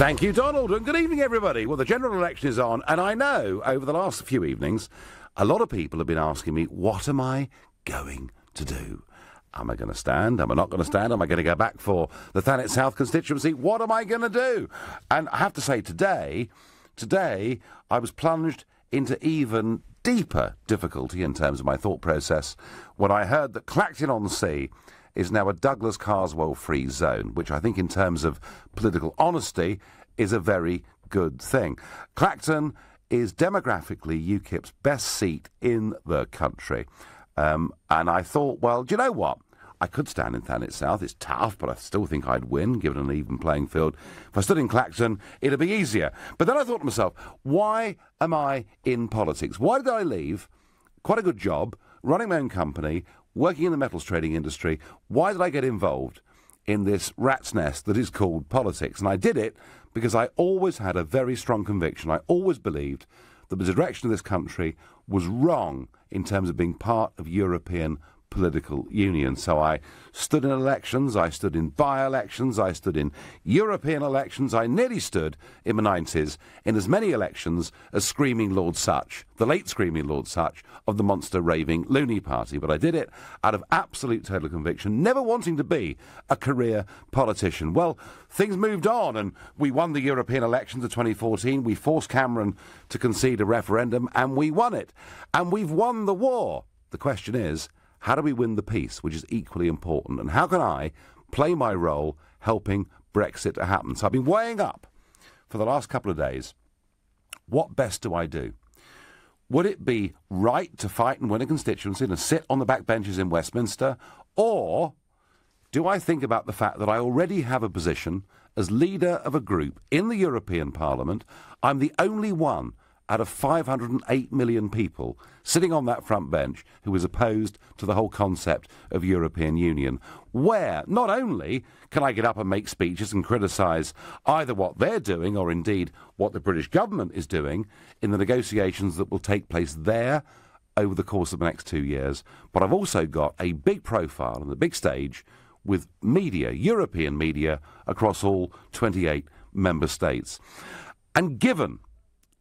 Thank you, Donald, and good evening, everybody. Well, the general election is on, and I know over the last few evenings, a lot of people have been asking me, what am I going to do? Am I going to stand? Am I not going to stand? Am I going to go back for the Thanet South constituency? What am I going to do? And I have to say, today, I was plunged into even deeper difficulty in terms of my thought process when I heard that Clacton-on-Sea is now a Douglas Carswell-free zone, which I think in terms of political honesty is a very good thing. Clacton is demographically UKIP's best seat in the country. And I thought, well, do you know what? I could stand in Thanet South. It's tough, but I still think I'd win, given an even playing field. If I stood in Clacton, it'd be easier. But then I thought to myself, why am I in politics? Why did I leave quite a good job, running my own company, working in the metals trading industry? Why did I get involved in this rat's nest that is called politics? And I did it because I always had a very strong conviction. I always believed that the direction of this country was wrong in terms of being part of European political union. So I stood in elections, I stood in by-elections, I stood in European elections, I nearly stood in the 90s in as many elections as Screaming Lord Sutch, the late Screaming Lord Sutch of the monster raving loony party. But I did it out of absolute total conviction, never wanting to be a career politician. Well, things moved on and we won the European elections of 2014. We forced Cameron to concede a referendum and we won it. And we've won the war. The question is, how do we win the peace, which is equally important? And how can I play my role helping Brexit to happen? So I've been weighing up for the last couple of days, what best do I do? Would it be right to fight and win a constituency and sit on the backbenches in Westminster? Or do I think about the fact that I already have a position as leader of a group in the European Parliament? I'm the only one out of 508 million people sitting on that front bench who is opposed to the whole concept of European Union, where not only can I get up and make speeches and criticise either what they're doing or indeed what the British government is doing in the negotiations that will take place there over the course of the next 2 years, but I've also got a big profile on the big stage with media, European media, across all 28 member states. And given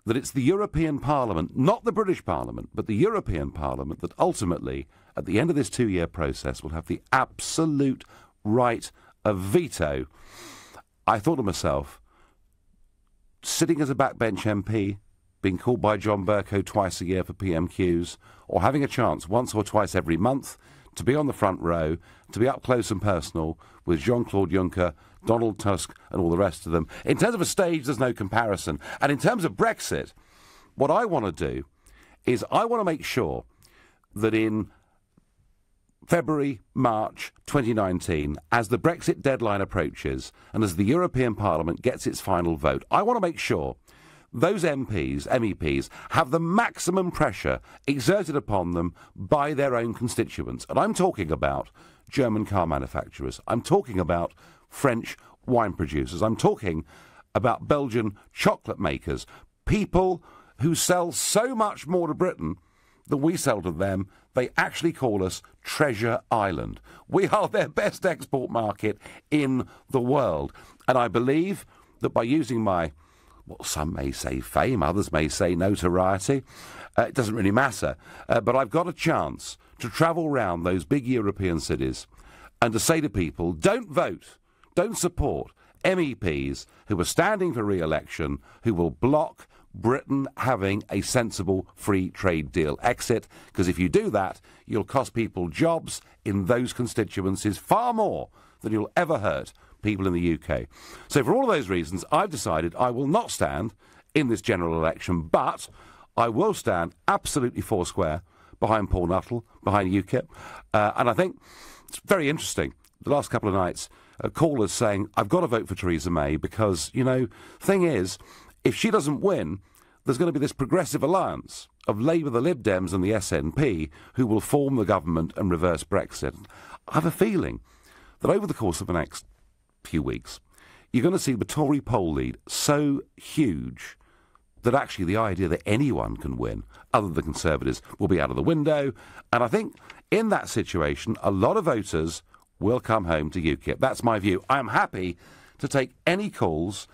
that it's the European Parliament, not the British Parliament, but the European Parliament that ultimately, at the end of this 2-year process, will have the absolute right of veto, I thought to myself, sitting as a backbench MP, being called by John Bercow twice a year for PMQs, or having a chance once or twice every month to be on the front row, to be up close and personal with Jean-Claude Juncker, Donald Tusk and all the rest of them. In terms of a stage, there's no comparison. And in terms of Brexit, what I want to do is I want to make sure that in February, March 2019, as the Brexit deadline approaches and as the European Parliament gets its final vote, I want to make sure those MEPs have the maximum pressure exerted upon them by their own constituents. And I'm talking about German car manufacturers. I'm talking about French wine producers. I'm talking about Belgian chocolate makers, people who sell so much more to Britain than we sell to them. They actually call us Treasure Island. We are their best export market in the world. And I believe that by using my, well, some may say fame, others may say notoriety, it doesn't really matter, but I've got a chance to travel round those big European cities and to say to people, don't vote, don't support MEPs who are standing for re-election, who will block Britain having a sensible free trade deal exit, because if you do that, you'll cost people jobs in those constituencies far more than you'll ever hurt people in the UK. So for all of those reasons, I've decided I will not stand in this general election, but I will stand absolutely foursquare behind Paul Nuttall, behind UKIP, and I think it's very interesting. The last couple of nights, callers saying, I've got to vote for Theresa May because, you know, thing is, if she doesn't win, there's going to be this progressive alliance of Labour, the Lib Dems and the SNP who will form the government and reverse Brexit. I have a feeling that over the course of the next few weeks, you're going to see the Tory poll lead so huge that actually the idea that anyone can win, other than the Conservatives, will be out of the window. And I think in that situation, a lot of voters will come home to UKIP. That's my view. I'm happy to take any calls,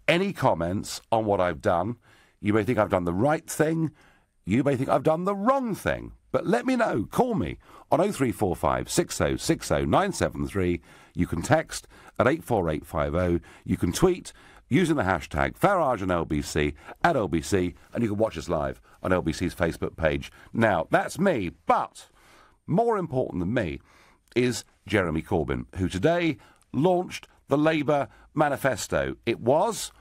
any comments on what I've done. You may think I've done the right thing. You may think I've done the wrong thing. But let me know. Call me on 0345 6060 973. You can text at 84850. You can tweet using the hashtag Farage and LBC at LBC, and you can watch us live on LBC's Facebook page. Now, that's me, but more important than me is Jeremy Corbyn, who today launched the Labour manifesto. It was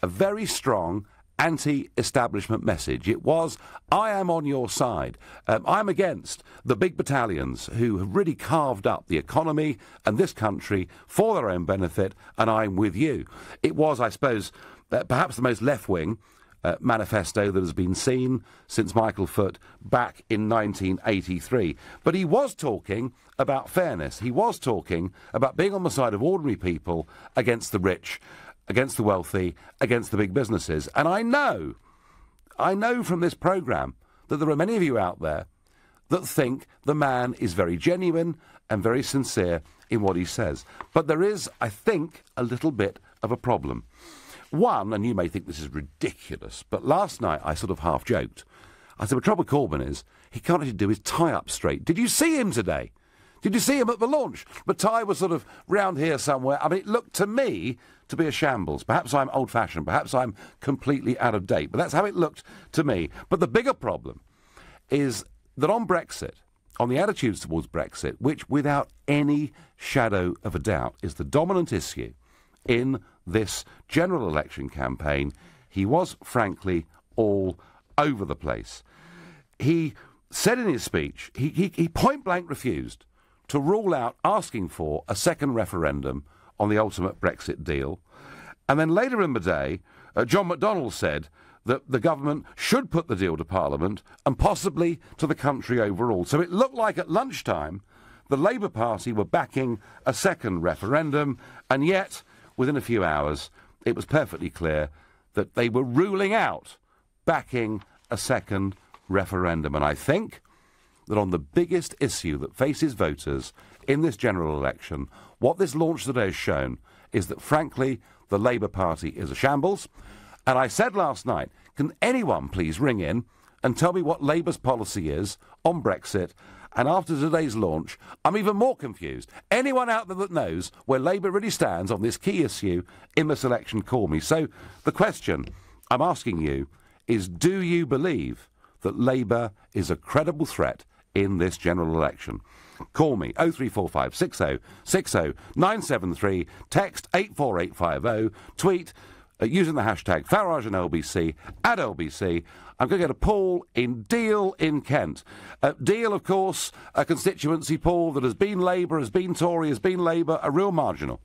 a very strong anti-establishment message. It was, I am on your side. I'm against the big battalions who have really carved up the economy and this country for their own benefit, and I'm with you. It was, I suppose, perhaps the most left-wing manifesto that has been seen since Michael Foot back in 1983. But he was talking about fairness. He was talking about being on the side of ordinary people against the rich, against the wealthy, against the big businesses. And I know from this programme that there are many of you out there that think the man is very genuine and very sincere in what he says. But there is, I think, a little bit of a problem. One, and you may think this is ridiculous, but last night I sort of half joked. I said, the trouble with Corbyn is he can't actually do his tie up straight. Did you see him today? Did you see him at the launch? The tie was sort of round here somewhere. I mean, it looked to me to be a shambles. Perhaps I'm old-fashioned. Perhaps I'm completely out of date. But that's how it looked to me. But the bigger problem is that on Brexit, on the attitudes towards Brexit, which without any shadow of a doubt is the dominant issue in this general election campaign, he was, frankly, all over the place. He said in his speech, he point-blank refused to rule out asking for a second referendum on the ultimate Brexit deal. And then later in the day, John McDonnell said that the government should put the deal to Parliament and possibly to the country overall. So it looked like at lunchtime the Labour Party were backing a second referendum, and yet within a few hours it was perfectly clear that they were ruling out backing a second referendum. And I think that on the biggest issue that faces voters in this general election, what this launch today has shown is that, frankly, the Labour Party is a shambles. And I said last night, can anyone please ring in and tell me what Labour's policy is on Brexit? And after today's launch, I'm even more confused. Anyone out there that knows where Labour really stands on this key issue in this election, call me. So the question I'm asking you is, do you believe that Labour is a credible threat in this general election? Call me 0345 60 60 973, text 84850, tweet using the hashtag Farage and LBC at LBC. I'm going to go to Paul in Deal in Kent. Deal, of course, a constituency, Paul, that has been Labour, has been Tory, has been Labour, a real marginal.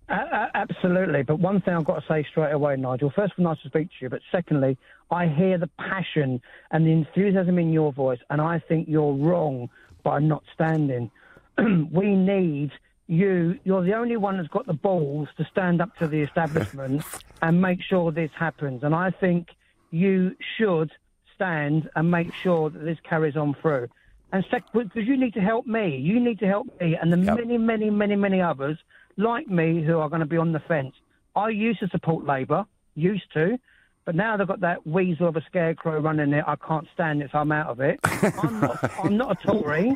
Absolutely, but one thing I've got to say straight away, Nigel. First of all, nice to speak to you, but secondly, I hear the passion and the enthusiasm in your voice, and I think you're wrong by not standing. We need you. You're the only one that's got the balls to stand up to the establishment and make sure this happens, and I think you should stand and make sure that this carries on through. And second, because you need to help me. You need to help me and the many others like me who are going to be on the fence. I used to support Labour, but now they've got that weasel of a scarecrow running there. I can't stand it, so I'm out of it. I'm not a Tory,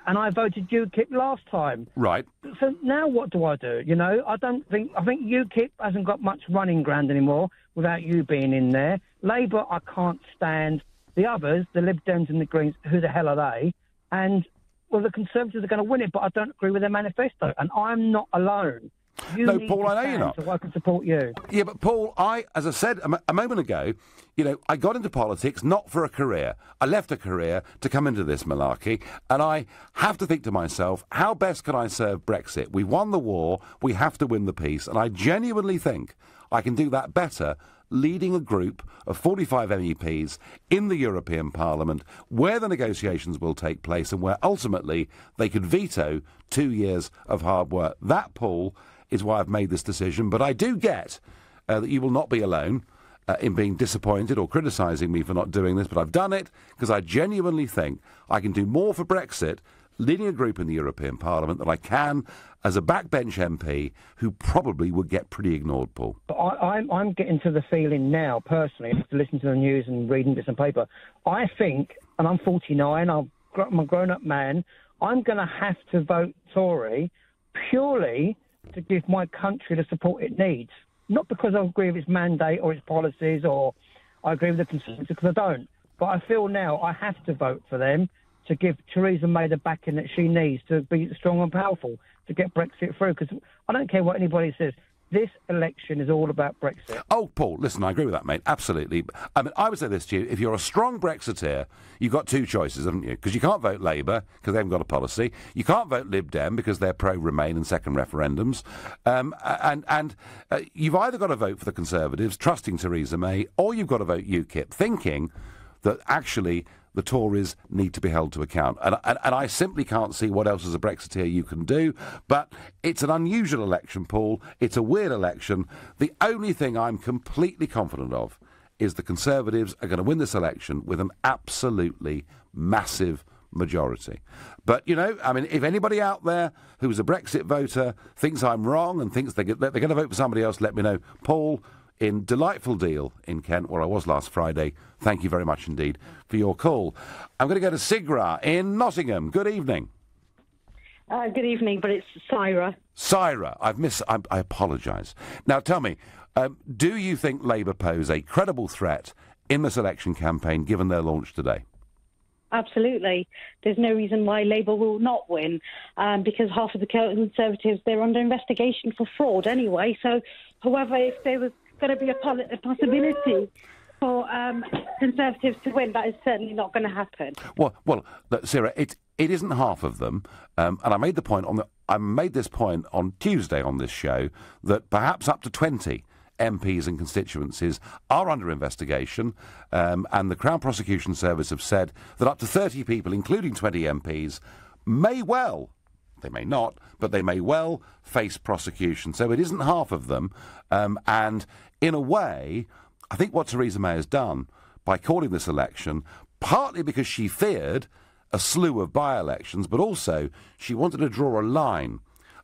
and I voted UKIP last time. Right. So now what do I do? You know, I think UKIP hasn't got much running ground anymore without you being in there. Labour, I can't stand. The others, the Lib Dems and the Greens, who the hell are they? And well, the Conservatives are going to win it, but I don't agree with their manifesto, and I'm not alone. No, Paul, I know you're not. So I can support you. Yeah, but Paul, as I said a moment ago, you know, I got into politics not for a career. I left a career to come into this malarkey, and I have to think to myself, how best can I serve Brexit? We won the war, we have to win the peace, and I genuinely think I can do that better leading a group of 45 MEPs in the European Parliament where the negotiations will take place and where ultimately they could veto 2 years of hard work. That, Paul, is why I've made this decision. But I do get that you will not be alone in being disappointed or criticising me for not doing this, but I've done it because I genuinely think I can do more for Brexit leading a group in the European Parliament than I can as a backbench MP who probably would get pretty ignored, Paul. But I'm getting to the feeling now, personally, after listening to the news and reading bits and paper, I think, and I'm 49, I'm a grown-up man, I'm going to have to vote Tory purely to give my country the support it needs. Not because I agree with its mandate or its policies or I agree with the Conservatives, because I don't. But I feel now I have to vote for them to give Theresa May the backing that she needs to be strong and powerful to get Brexit through. Because I don't care what anybody says. This election is all about Brexit. Oh, Paul, listen, I agree with that, mate. Absolutely. I mean, I would say this to you. If you're a strong Brexiteer, you've got two choices, haven't you? Because you can't vote Labour, because they haven't got a policy. You can't vote Lib Dem, because they're pro-Remain and second referendums. And you've either got to vote for the Conservatives, trusting Theresa May, or you've got to vote UKIP, thinking that actually the Tories need to be held to account. And I simply can't see what else as a Brexiteer you can do. But it's an unusual election, Paul. It's a weird election. The only thing I'm completely confident of is the Conservatives are going to win this election with an absolutely massive majority. But, you know, I mean, if anybody out there who's a Brexit voter thinks I'm wrong and thinks they're going to vote for somebody else, let me know. Paul, in delightful Deal in Kent, where I was last Friday. Thank you very much indeed for your call. I'm going to go to Sigra in Nottingham. Good evening. Good evening, but it's Syra. Syra, I apologise. Now tell me, do you think Labour pose a credible threat in this election campaign, given their launch today? Absolutely. There's no reason why Labour will not win, because half of the Conservatives, they're under investigation for fraud anyway. So, however, if there was going to be a possibility for Conservatives to win, that is certainly not going to happen. Well, look, Sarah, it isn't half of them, and I made this point on Tuesday on this show that perhaps up to 20 MPs and constituencies are under investigation, and the Crown Prosecution Service have said that up to 30 people, including 20 MPs, may well. They may not, but they may well face prosecution. So it isn't half of them. And in a way, I think what Theresa May has done by calling this election, partly because she feared a slew of by-elections, but also she wanted to draw a line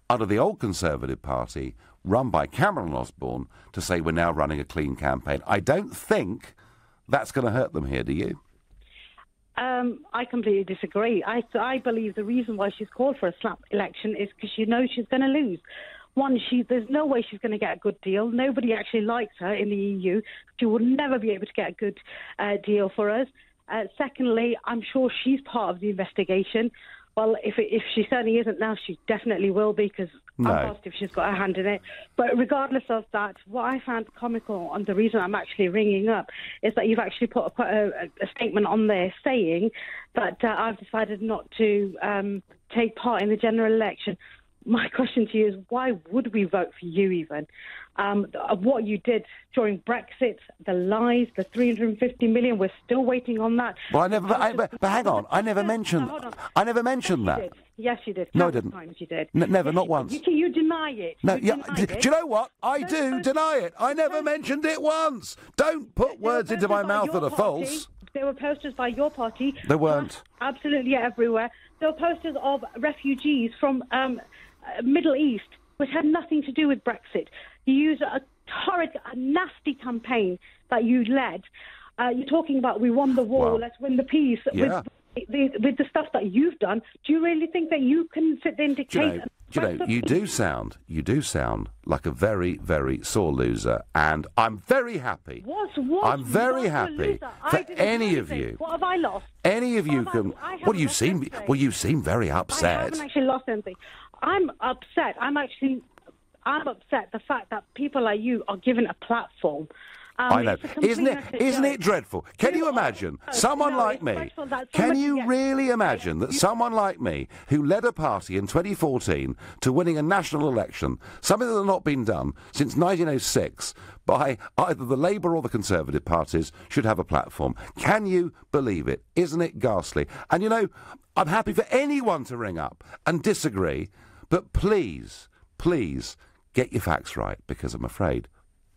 under the old Conservative Party run by Cameron Osborne to say we're now running a clean campaign. I don't think that's going to hurt them here, do you? I completely disagree. I believe the reason why she's called for a slap election is because she knows she's going to lose. One, there's no way she's going to get a good deal. Nobody actually likes her in the EU. She will never be able to get a good deal for us. Secondly, I'm sure she's part of the investigation. Well, if she certainly isn't now, she definitely will be, because I'm positive she's got her hand in it. But regardless of that, what I found comical, and the reason I'm actually ringing up, is that you've actually put a statement on there saying that I've decided not to take part in the general election. My question to you is, why would we vote for you even? What you did during Brexit, the lies, the 350 million, we're still waiting on that. Well, but hang on, I never mentioned that. Yes, you did. No, I didn't. Times you did. Never, not once. You deny it. No, do you know what? I do deny it. I never mentioned it once. Don't put words into my mouth that are false. There were posters by your party. There weren't. Absolutely everywhere. There were posters of refugees from Middle East, which had nothing to do with Brexit. You used a horrid, nasty campaign that you led. You're talking about we won the war, let's win the peace. Yeah. With the stuff that you've done, do you really think that you can sit there and dictate? You do sound like a very, very sore loser, and I'm very happy. I'm very happy for any of you. What have I lost? Any of you can. Well, you seem very upset. I haven't actually lost anything. I'm upset. I'm upset the fact that people like you are given a platform. I know. Isn't it dreadful? Can you imagine someone like me? Can you really imagine that someone like me, who led a party in 2014 to winning a national election, something that had not been done since 1906 by either the Labour or the Conservative parties, should have a platform? Can you believe it? Isn't it ghastly? And, you know, I'm happy for anyone to ring up and disagree, but please, please get your facts right, because I'm afraid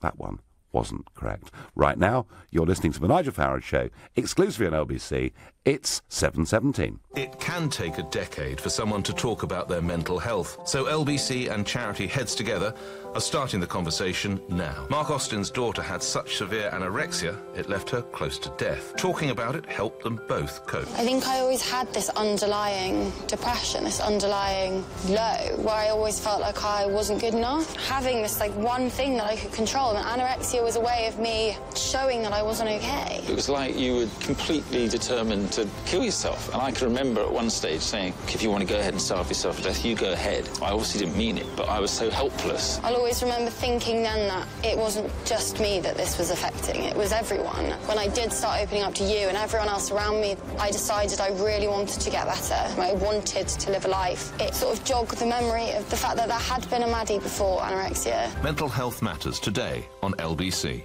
that one wasn't correct. Right now, you're listening to the Nigel Farage Show, exclusively on LBC. It's 7:17. It can take a decade for someone to talk about their mental health, so LBC and charity Heads Together are starting the conversation now. Mark Austin's daughter had such severe anorexia, it left her close to death. Talking about it helped them both cope. I think I always had this underlying depression, this underlying low, where I always felt like I wasn't good enough. Having this, one thing that I could control, and anorexia was a way of me showing that I wasn't okay. It was like you were completely determined to kill yourself. And I can remember at one stage saying, if you want to go ahead and starve yourself to death, you go ahead. I obviously didn't mean it, but I was so helpless. I'll always remember thinking then that it wasn't just me that this was affecting, it was everyone. When I did start opening up to you and everyone else around me, I decided I really wanted to get better. I wanted to live a life. It sort of jogged the memory of the fact that there had been a Maddie before anorexia. Mental Health Matters today on LBC.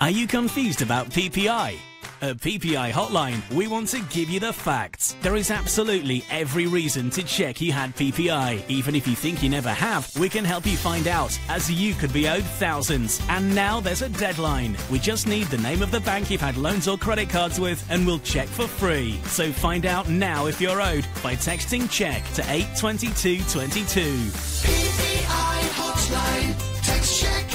Are you confused about PPI? At PPI Hotline, we want to give you the facts. There is absolutely every reason to check you had PPI. Even if you think you never have, we can help you find out, as you could be owed thousands. And now there's a deadline. We just need the name of the bank you've had loans or credit cards with, and we'll check for free. So find out now if you're owed by texting CHECK to 82222. PPI Hotline. Text CHECK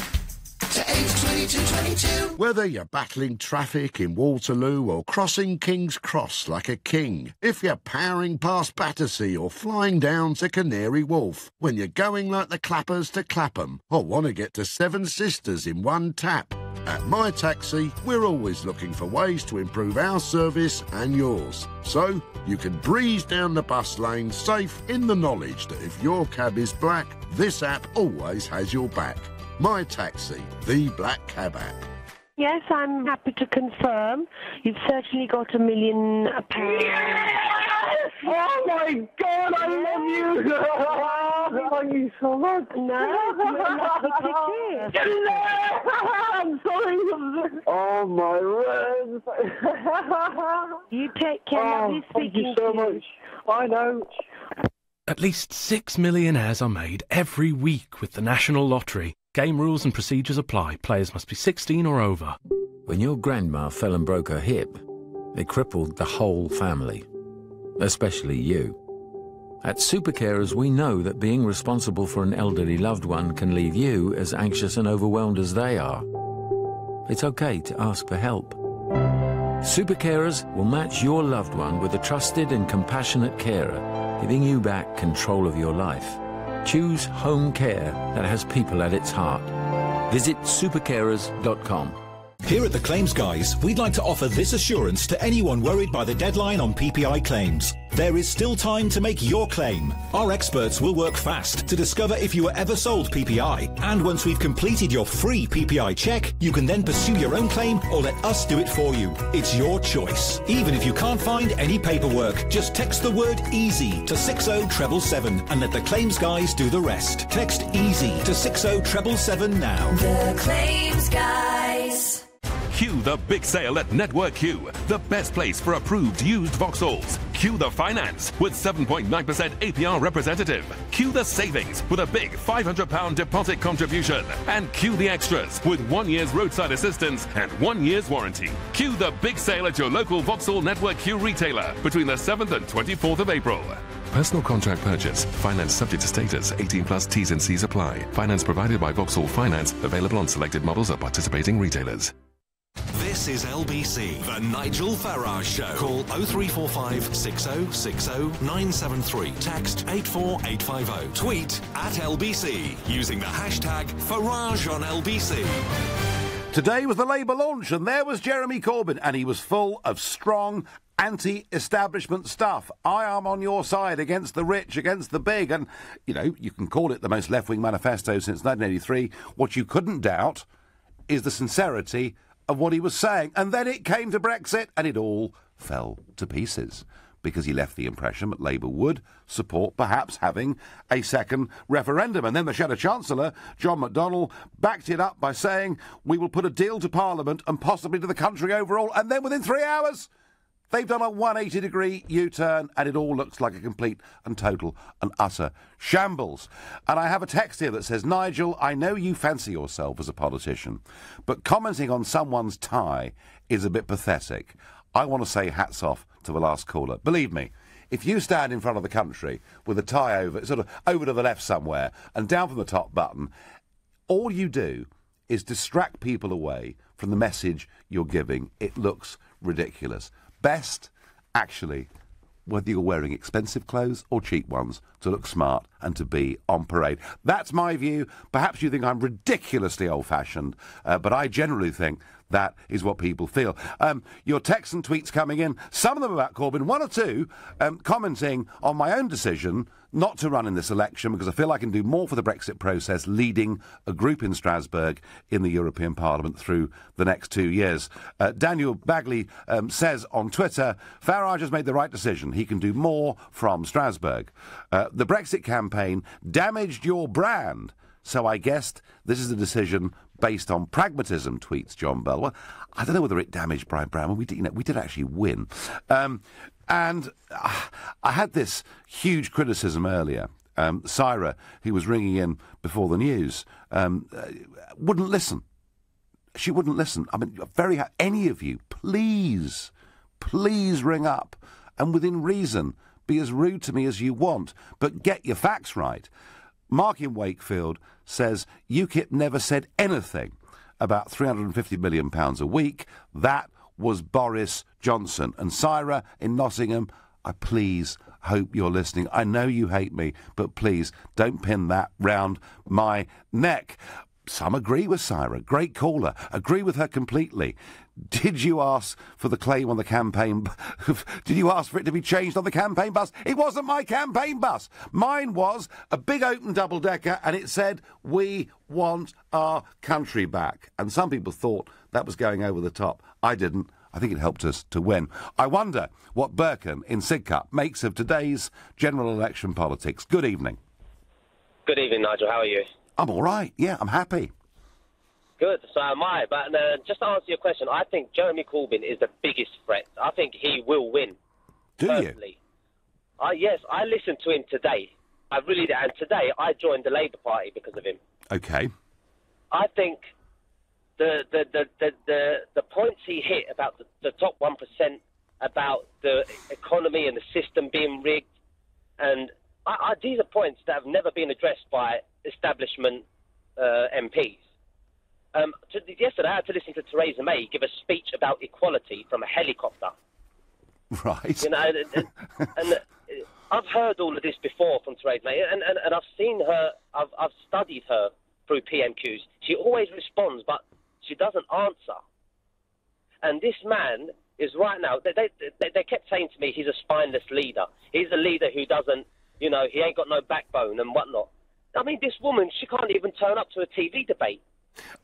to 82222. Whether you're battling traffic in Waterloo or crossing King's Cross like a king, if you're powering past Battersea or flying down to Canary Wharf, when you're going like the Clappers to Clapham or want to get to Seven Sisters in one tap, at My Taxi, we're always looking for ways to improve our service and yours. So you can breeze down the bus lane safe in the knowledge that if your cab is black, this app always has your back. My Taxi, the black cab app. Yes, I'm happy to confirm. You've certainly got £1 million. Yes! Oh my God, I love you! I love you so much. No, you're lucky to do. I'm sorry. Oh my word. You take care. Lovely thank you speaking so to you. much. I know. At least 6 millionaires are made every week with the National Lottery. Game rules and procedures apply. Players must be 16 or over. When your grandma fell and broke her hip, it crippled the whole family, especially you. At Super Carers, we know that being responsible for an elderly loved one can leave you as anxious and overwhelmed as they are. It's okay to ask for help. Super Carers will match your loved one with a trusted and compassionate carer, giving you back control of your life. Choose home care that has people at its heart. Visit supercarers.com. Here at the Claims Guys, we'd like to offer this assurance to anyone worried by the deadline on PPI claims. There is still time to make your claim. Our experts will work fast to discover if you were ever sold PPI. And once we've completed your free PPI check, you can then pursue your own claim or let us do it for you. It's your choice. Even if you can't find any paperwork, just text the word EASY to 60777 and let the Claims Guys do the rest. Text EASY to 60777 now. The Claims Guys. Q the big sale at Network Q, the best place for approved used Vauxhalls. Q the finance with 7.9% APR representative. Q the savings with a big £500 deposit contribution. And Q the extras with 1 year's roadside assistance and 1 year's warranty. Q the big sale at your local Vauxhall Network Q retailer between the 7th and 24th of April. Personal contract purchase. Finance subject to status. 18 plus T's and C's apply. Finance provided by Vauxhall Finance. Available on selected models at participating retailers. This is LBC, the Nigel Farage Show. Call 0345 6060 973. Text 84850. Tweet at LBC using the hashtag Farage on LBC. Today was the Labour launch, and there was Jeremy Corbyn, and he was full of strong anti-establishment stuff. I am on your side against the rich, against the big, and, you know, you can call it the most left-wing manifesto since 1983. What you couldn't doubt is the sincerity of what he was saying. And then it came to Brexit, and it all fell to pieces, because he left the impression that Labour would support perhaps having a second referendum. And then the Shadow Chancellor, John McDonnell, backed it up by saying, we will put a deal to Parliament and possibly to the country overall. And then within 3 hours, They've done a 180-degree U-turn, and it all looks like a complete and total and utter shambles. And I have a text here that says, Nigel, I know you fancy yourself as a politician, but commenting on someone's tie is a bit pathetic. I want to say hats off to the last caller. Believe me, if you stand in front of the country with a tie over, sort of over to the left somewhere, and down from the top button, all you do is distract people away from the message you're giving. It looks ridiculous. Best, actually, whether you're wearing expensive clothes or cheap ones, to look smart and to be on parade. That's my view. Perhaps you think I'm ridiculously old-fashioned, but I generally think that is what people feel. Your texts and tweets coming in, some of them about Corbyn, one or two commenting on my own decision not to run in this election because I feel I can do more for the Brexit process leading a group in Strasbourg in the European Parliament through the next 2 years. Daniel Bagley says on Twitter, Farage has made the right decision. He can do more from Strasbourg. The Brexit campaign damaged your brand, so I guessed this is a decision based on pragmatism, tweets John Bell. Well, I don't know whether it damaged Brian Brown. We did actually win. And I had this huge criticism earlier. Syra, who was ringing in before the news, wouldn't listen. She wouldn't listen. I mean, any of you, please ring up and within reason be as rude to me as you want, but get your facts right. Mark in Wakefield says UKIP never said anything about £350 million a week. That was Boris Johnson. And Syra in Nottingham, I please hope you're listening. I know you hate me, but please don't pin that round my neck. Some agree with Syra. Great caller. Agree with her completely. Did you ask for the claim on the campaign? Did you ask for it to be changed on the campaign bus? It wasn't my campaign bus. Mine was a big open double-decker, and it said, we want our country back. And some people thought that was going over the top. I didn't. I think it helped us to win. I wonder what Birkin in Sidcup makes of today's general election politics. Good evening. Good evening, Nigel. How are you? I'm all right. Yeah, I'm happy. Good, so am I. But just to answer your question, I think Jeremy Corbyn is the biggest threat. I think he will win. Do personally. You? Yes, I listened to him today. I really did. And today I joined the Labour Party because of him. Okay. I think the points he hit about the top 1%, about the economy and the system being rigged, and these are points that have never been addressed by establishment MPs. Yesterday I had to listen to Theresa May give a speech about equality from a helicopter. Right. You know, and I've heard all of this before from Theresa May, and I've seen her, I've studied her through PMQs. She always responds, but she doesn't answer. And this man is right now, they kept saying to me he's a spineless leader. He's a leader who doesn't, you know, he ain't got no backbone and whatnot. I mean, this woman, she can't even turn up to a TV debate.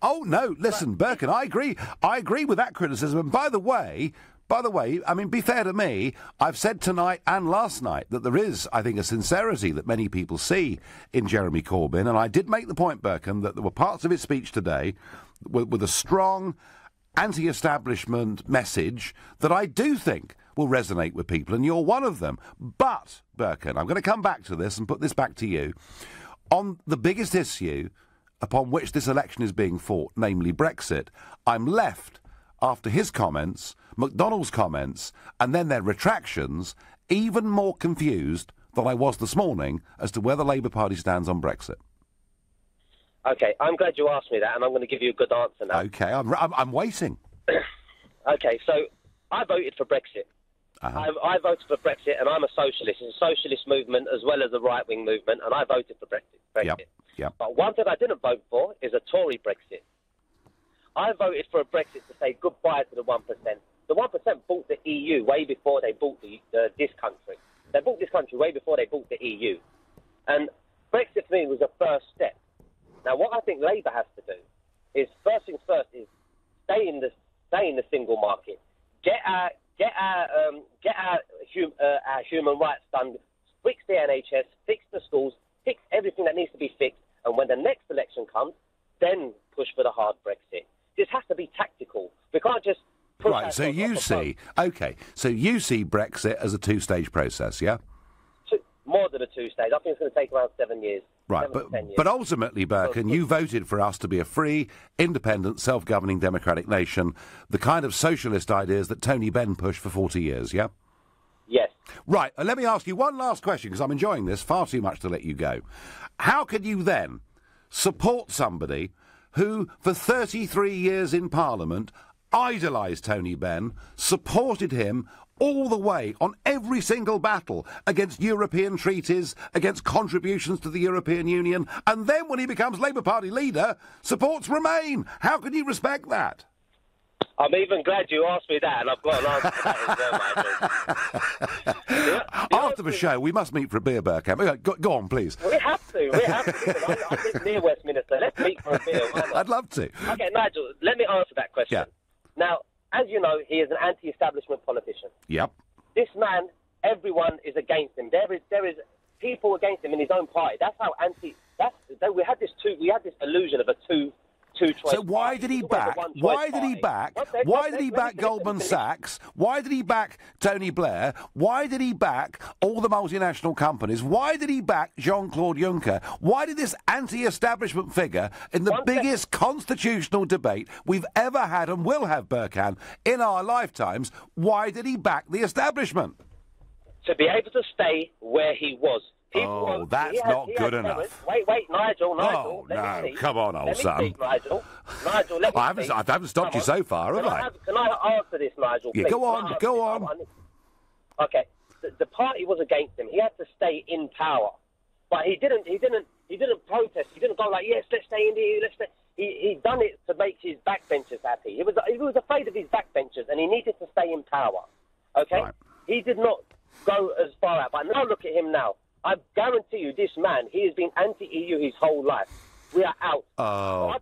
Oh, no, listen, Birkin, I agree. I agree with that criticism. And by the way, I mean, be fair to me, I've said tonight and last night that there is, I think, a sincerity that many people see in Jeremy Corbyn. And I did make the point, Birkin, that there were parts of his speech today with a strong anti-establishment message that I do think will resonate with people, and you're one of them. But, Birkin, I'm going to come back to this and put this back to you. On the biggest issue upon which this election is being fought, namely Brexit, I'm left, after his comments, McDonnell's comments, and then their retractions, even more confused than I was this morning as to where the Labour Party stands on Brexit. OK, I'm glad you asked me that, and I'm going to give you a good answer now. OK, I'm waiting. OK, so I voted for Brexit. I voted for Brexit, and I'm a socialist. It's a socialist movement as well as a right-wing movement, and I voted for Brexit. Yep. But one thing I didn't vote for is a Tory Brexit. I voted for a Brexit to say goodbye to the 1%. The 1% bought the EU way before they bought this country. They bought this country way before they bought the EU. And Brexit for me was a first step. Now, what I think Labour has to do is, first things first, is stay in the single market, get our human rights done, fix the NHS, fix the schools, fix everything that needs to be fixed, and when the next election comes, then push for the hard Brexit. This has to be tactical. We can't just push Right, so ourselves you off the see... OK, so you see Brexit as a two-stage process, yeah? more than a two-stage. I think it's going to take around 7 years. Right, 7 to 10 years. but ultimately, Birkin, you voted for us to be a free, independent, self-governing democratic nation, the kind of socialist ideas that Tony Benn pushed for 40 years, yeah? Yes. Right, let me ask you one last question, because I'm enjoying this far too much to let you go. How can you then support somebody who, for 33 years in Parliament, idolised Tony Benn, supported him all the way on every single battle against European treaties, against contributions to the European Union, and then when he becomes Labour Party leader, supports Remain? How can you respect that? I'm even glad you asked me that, and I've got an answer to that as well, Michael. After the show, we must meet for a beer, Burkham. Go on, please. We have to. Because I live near Westminster. Let's meet for a beer. I'd love to. Okay, Nigel, let me answer that question. Yeah. Now, as you know, he is an anti-establishment politician. Yep. This man, everyone is against him. There is people against him in his own party. That's how we had this illusion of a two choice. So why did he back? Why did he back Goldman Sachs? Why did he back Tony Blair? Why did he back all the multinational companies? Why did he back Jean-Claude Juncker? Why did this anti-establishment figure in the biggest constitutional debate we've ever had and will have, Burkhan, in our lifetimes, why did he back the establishment? To be able to stay where he was. That's not good enough. Wait, Nigel. Oh, no, come on, old son. Speak, Nigel, let me speak. I haven't stopped you so far, have I? Can I answer this, Nigel? Yeah, please? go on. Okay, the party was against him. He had to stay in power, but he didn't protest. He didn't go like, yes, let's stay in here. Let's stay. He done it to make his backbenchers happy. He was afraid of his backbenchers, and he needed to stay in power. Okay, right. He did not go as far out. But now look at him now. I guarantee you, this man, he has been anti-EU his whole life. We are out. No.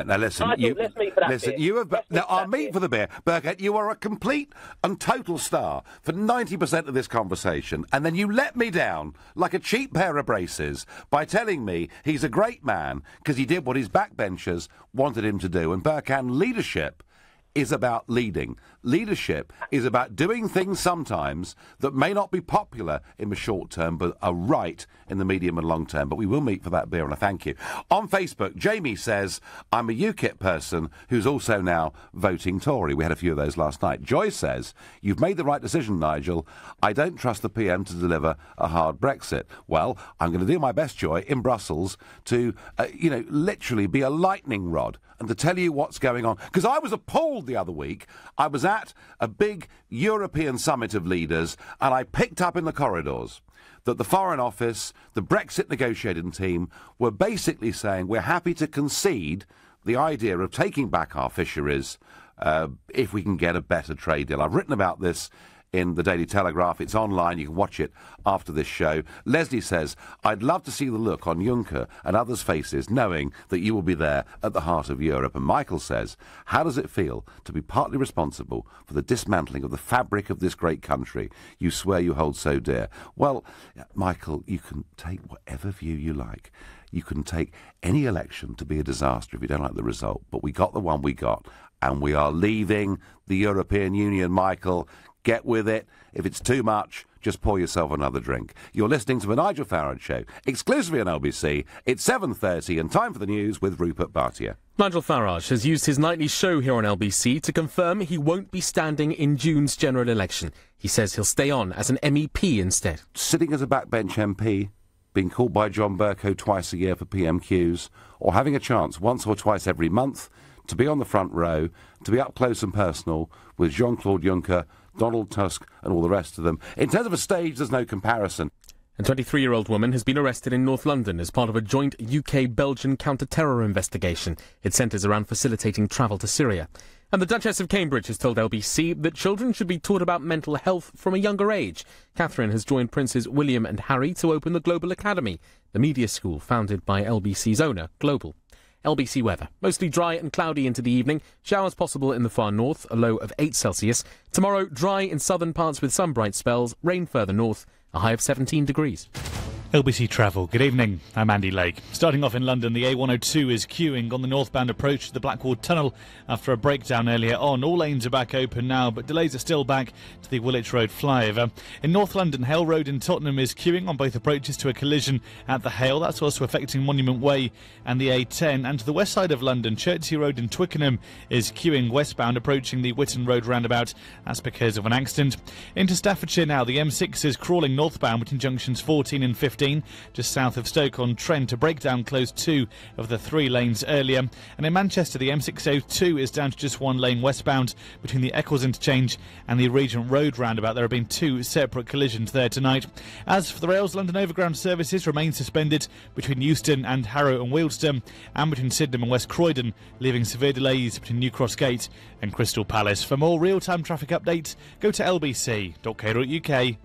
Now listen, Nigel, let's meet for that beer. you have. Now I'll meet for the beer, Burkett. You are a complete and total star for 90% of this conversation, and then you let me down like a cheap pair of braces by telling me he's a great man because he did what his backbenchers wanted him to do. And Burkett, leadership is about leading. Leadership is about doing things sometimes that may not be popular in the short term, but are right in the medium and long term. But we will meet for that beer, and I thank you. On Facebook, Jamie says, I'm a UKIP person who's also now voting Tory. We had a few of those last night. Joy says, you've made the right decision, Nigel. I don't trust the PM to deliver a hard Brexit. Well, I'm going to do my best, Joy, in Brussels to, literally be a lightning rod and to tell you what's going on. Because I was appalled the other week. I was at a big European summit of leaders, and I picked up in the corridors that the Foreign Office, the Brexit negotiating team, were basically saying we're happy to concede the idea of taking back our fisheries if we can get a better trade deal. I've written about this in the Daily Telegraph. It's online. You can watch it after this show. Leslie says, I'd love to see the look on Juncker and others' faces knowing that you will be there at the heart of Europe. And Michael says, how does it feel to be partly responsible for the dismantling of the fabric of this great country you swear you hold so dear? Well, Michael, you can take whatever view you like. You can take any election to be a disaster if you don't like the result. But we got the one we got, and we are leaving the European Union, Michael. Get with it. If it's too much, just pour yourself another drink. You're listening to the Nigel Farage Show, exclusively on LBC. It's 7:30 and time for the news with Rupert Bhatia. Nigel Farage has used his nightly show here on LBC to confirm he won't be standing in June's general election. He says he'll stay on as an MEP instead. Sitting as a backbench MP, being called by John Bercow twice a year for PMQs, or having a chance once or twice every month to be on the front row, to be up close and personal with Jean-Claude Juncker, Donald Tusk and all the rest of them. In terms of a stage, there's no comparison. A 23-year-old woman has been arrested in North London as part of a joint UK-Belgian counter-terror investigation. It centres around facilitating travel to Syria. And the Duchess of Cambridge has told LBC that children should be taught about mental health from a younger age. Catherine has joined Princes William and Harry to open the Global Academy, the media school founded by LBC's owner, Global. LBC weather. Mostly dry and cloudy into the evening. Showers possible in the far north, a low of 8 Celsius. Tomorrow, dry in southern parts with some bright spells. Rain further north, a high of 17 degrees. LBC Travel, good evening. I'm Andy Lake. Starting off in London, the A102 is queuing on the northbound approach to the Blackwall Tunnel after a breakdown earlier on. All lanes are back open now, but delays are still back to the Woolwich Road flyover. In North London, Hale Road in Tottenham is queuing on both approaches to a collision at the Hale. That's also affecting Monument Way and the A10. And to the west side of London, Chertsey Road in Twickenham is queuing westbound approaching the Whitton Road roundabout. That's because of an accident. Into Staffordshire now, the M6 is crawling northbound between junctions 14 and 15. Just south of Stoke-on-Trent. A breakdown closed 2 of the 3 lanes earlier. And in Manchester, the M602 is down to just 1 lane westbound between the Eccles interchange and the Regent Road roundabout. There have been 2 separate collisions there tonight. As for the rails, London Overground services remain suspended between Euston and Harrow and Wealdstone, and between Sydenham and West Croydon, leaving severe delays between New Cross Gate and Crystal Palace. For more real-time traffic updates, go to lbc.co.uk.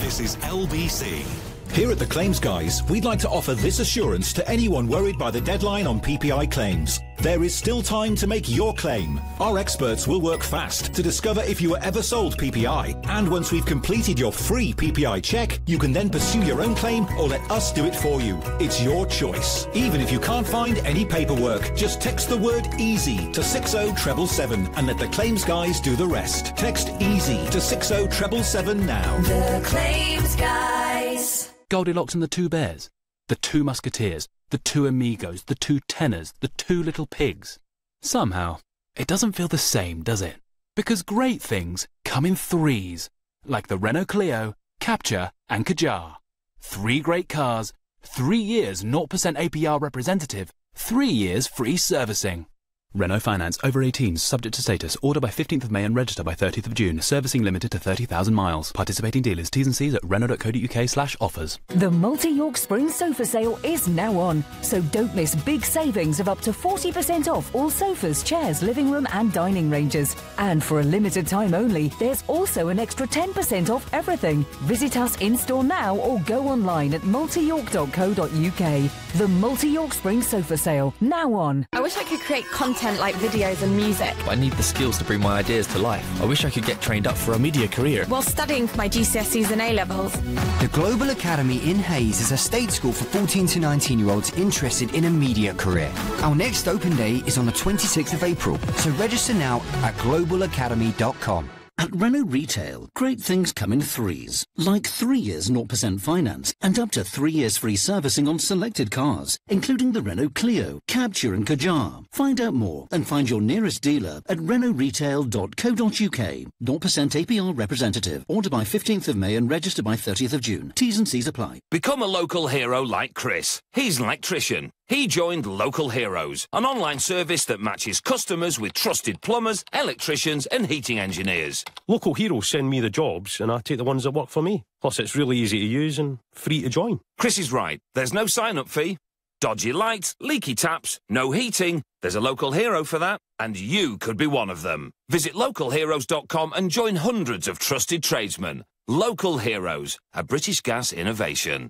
This is LBC. Here at the Claims Guys, we'd like to offer this assurance to anyone worried by the deadline on PPI claims. There is still time to make your claim. Our experts will work fast to discover if you were ever sold PPI. And once we've completed your free PPI check, you can then pursue your own claim or let us do it for you. It's your choice. Even if you can't find any paperwork, just text the word EASY to 60777 and let the Claims Guys do the rest. Text EASY to 60777 now. The Claims Guys. Goldilocks and the Two Bears, the Two Musketeers, the Two Amigos, the Two Tenors, the Two Little Pigs. Somehow, it doesn't feel the same, does it? Because great things come in threes, like the Renault Clio, Captur and Kadjar. 3 great cars, 3 years 0% APR representative, 3 years free servicing. Renault Finance, over 18s, subject to status. Order by 15th of May and register by 30th of June. Servicing limited to 30,000 miles. Participating dealers, T's and C's at renault.co.uk/offers. The multi-York Spring Sofa Sale is now on, so don't miss big savings of up to 40% off all sofas, chairs, living room and dining ranges. And for a limited time only, there's also an extra 10% off everything. Visit us in-store now or go online at multiyork.co.uk. The multi-York Spring Sofa Sale, now on. I wish I could create content like videos and music. I need the skills to bring my ideas to life. I wish I could get trained up for a media career. While studying for my GCSEs and A-levels. The Global Academy in Hayes is a state school for 14 to 19-year-olds interested in a media career. Our next open day is on the 26th of April, so register now at globalacademy.com. At Renault Retail, great things come in threes, like 3 years 0% finance and up to 3 years free servicing on selected cars, including the Renault Clio, Captur and Kadjar. Find out more and find your nearest dealer at renaultretail.co.uk. 0% APR representative. Order by 15th of May and register by 30th of June. T's and C's apply. Become a local hero like Chris. He's an electrician. He joined Local Heroes, an online service that matches customers with trusted plumbers, electricians and heating engineers. Local Heroes send me the jobs and I take the ones that work for me. Plus it's really easy to use and free to join. Chris is right. There's no sign-up fee. Dodgy lights, leaky taps, no heating. There's a local hero for that, and you could be one of them. Visit localheroes.com and join hundreds of trusted tradesmen. Local Heroes, a British Gas innovation.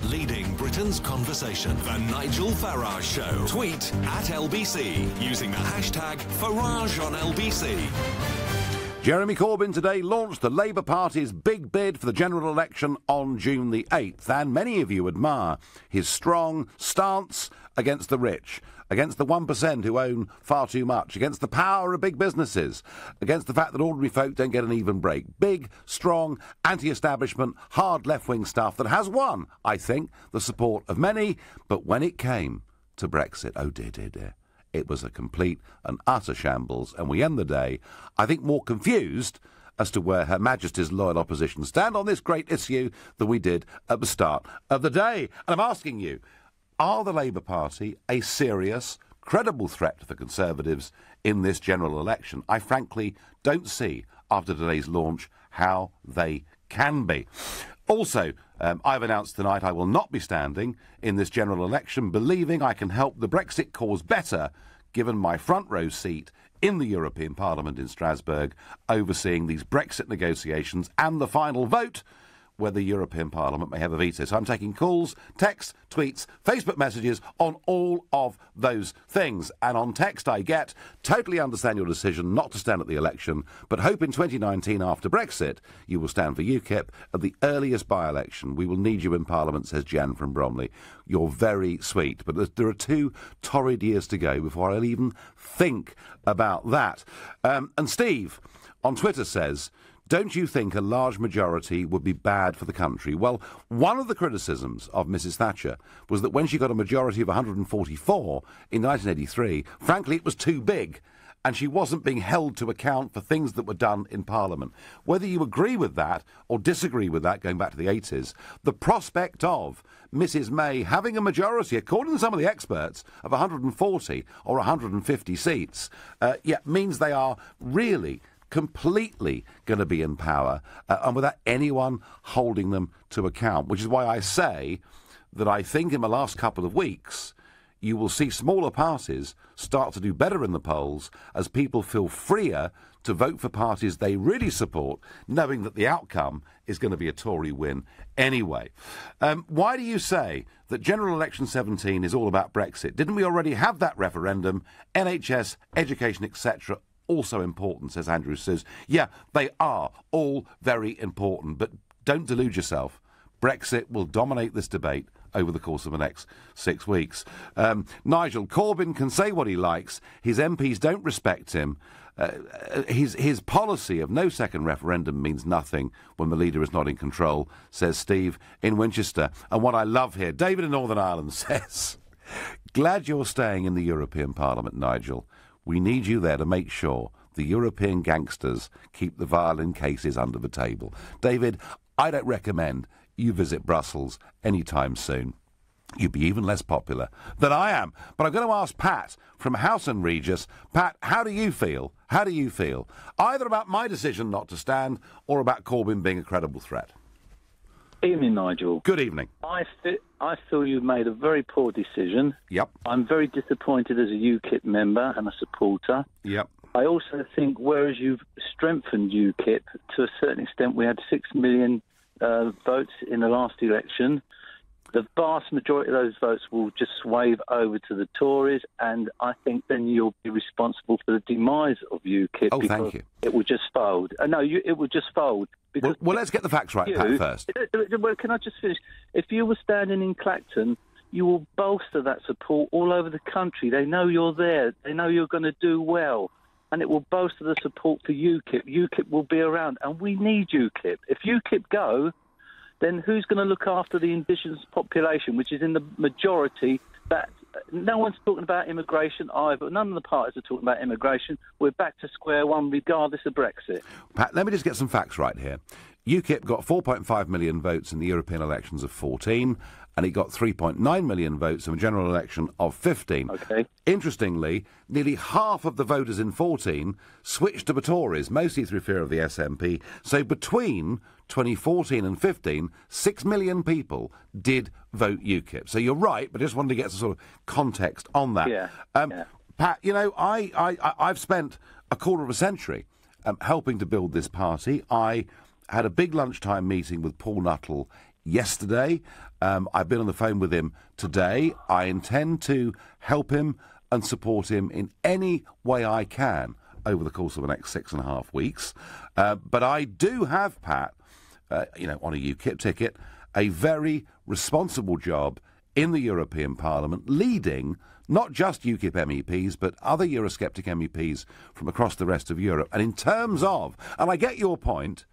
Leading Britain's conversation, The Nigel Farage Show. Tweet at LBC using the hashtag Farage on LBC. Jeremy Corbyn today launched the Labour Party's big bid for the general election on June the 8th, and many of you admire his strong stance against the rich, against the 1% who own far too much, against the power of big businesses, against the fact that ordinary folk don't get an even break. Big, strong, anti-establishment, hard left-wing stuff that has won, I think, the support of many. But when it came to Brexit, oh dear, dear, dear, it was a complete and utter shambles, and we end the day, I think, more confused as to where Her Majesty's loyal opposition stand on this great issue than we did at the start of the day. And I'm asking you, are the Labour Party a serious, credible threat to the Conservatives in this general election? I frankly don't see, after today's launch, how they can be. Also, I've announced tonight I will not be standing in this general election, believing I can help the Brexit cause better, given my front row seat in the European Parliament in Strasbourg, overseeing these Brexit negotiations and the final vote, whether the European Parliament may have a veto. So I'm taking calls, texts, tweets, Facebook messages on all of those things. And on text I get, totally understand your decision not to stand at the election, but hope in 2019 after Brexit you will stand for UKIP at the earliest by-election. We will need you in Parliament, says Jan from Bromley. You're very sweet, but there are 2 torrid years to go before I'll even think about that. And Steve on Twitter says, don't you think a large majority would be bad for the country? Well, one of the criticisms of Mrs Thatcher was that when she got a majority of 144 in 1983, frankly, it was too big, and she wasn't being held to account for things that were done in Parliament. Whether you agree with that or disagree with that, going back to the 80s, the prospect of Mrs May having a majority, according to some of the experts, of 140 or 150 seats, means they are really completely going to be in power and without anyone holding them to account, which is why I say that I think in the last couple of weeks you will see smaller parties start to do better in the polls as people feel freer to vote for parties they really support, knowing that the outcome is going to be a Tory win anyway. Why do you say that General Election 17 is all about Brexit? Didn't we already have that referendum? NHS, education, etc., also important, says Andrew Suze. Yeah, they are all very important, but don't delude yourself. Brexit will dominate this debate over the course of the next 6 weeks. Nigel, Corbyn can say what he likes. His MPs don't respect him. His policy of no second referendum means nothing when the leader is not in control, says Steve in Winchester. And what I love here, David in Northern Ireland says, glad you're staying in the European Parliament, Nigel. We need you there to make sure the European gangsters keep the violin cases under the table. David, I don't recommend you visit Brussels anytime soon. You'd be even less popular than I am. But I'm going to ask Pat from House and Regis. Pat, how do you feel? How do you feel? Either about my decision not to stand or about Corbyn being a credible threat? Evening, Nigel. Good evening. I feel you've made a very poor decision. Yep. I'm very disappointed as a UKIP member and a supporter. Yep. I also think whereas you've strengthened UKIP, to a certain extent we had 6 million votes in the last election. The vast majority of those votes will just swave over to the Tories, and I think then you'll be responsible for the demise of UKIP. Oh, because thank you. It would just fold. It would just fold. Because well, let's get the facts right, Pat, first. Well, can I just finish? If you were standing in Clacton, you will bolster that support all over the country. They know you're there. They know you're going to do well. And it will bolster the support for UKIP. UKIP will be around, and we need UKIP. If UKIP go, then who's going to look after the indigenous population, which is in the majority? That no one's talking about immigration either. None of the parties are talking about immigration. We're back to square one, regardless of Brexit. Pat, let me just get some facts right here. UKIP got 4.5 million votes in the European elections of 14, and it got 3.9 million votes in a general election of 15. Okay. Interestingly, nearly half of the voters in 14 switched to the Tories, mostly through fear of the SNP. So between 2014 and 15, 6 million people did vote UKIP. So you're right, but I just wanted to get some sort of context on that. Yeah. Pat, you know, I've spent a quarter of a century helping to build this party. I had a big lunchtime meeting with Paul Nuttall yesterday. I've been on the phone with him today. I intend to help him and support him in any way I can over the course of the next 6.5 weeks. But I do have, Pat, on a UKIP ticket, a very responsible job in the European Parliament, leading not just UKIP MEPs, but other Eurosceptic MEPs from across the rest of Europe. And in terms of, and I get your point,